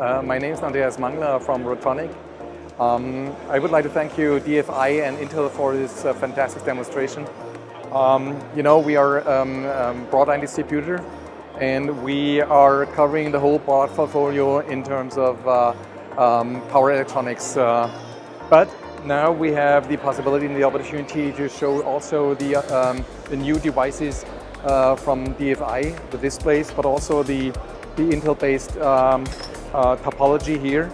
My name is Andreas Mangler from Rutronik. I would like to thank you, DFI and Intel, for this fantastic demonstration. We are a broadline distributor, and we are covering the whole product portfolio in terms of power electronics. But now we have the possibility and the opportunity to show also the new devices from DFI, the displays, but also the Intel-based topology here.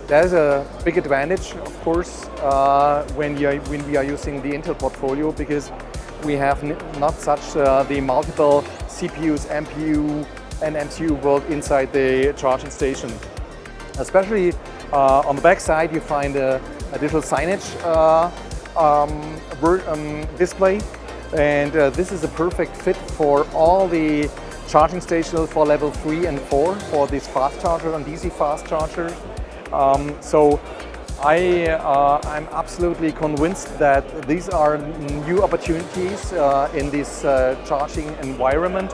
There's a big advantage, of course, when we are using the Intel portfolio, because we have not such the multiple CPUs, MPU, and MCU world inside the charging station. Especially on the back side, you find a digital signage display, and this is a perfect fit for all the charging stations for level 3 and 4 for this fast charger and DC fast charger. So I'm absolutely convinced that these are new opportunities in this charging environment,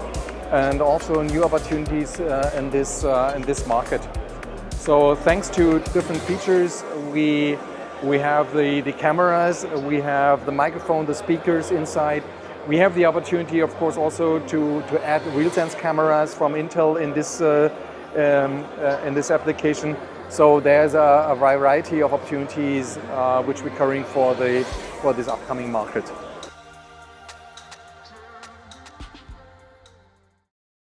and also new opportunities in this market. So thanks to different features, we have the cameras, we have the microphone, the speakers inside. We have the opportunity, of course, also to add RealSense cameras from Intel in this application. So there's a variety of opportunities which we're covering for this upcoming market.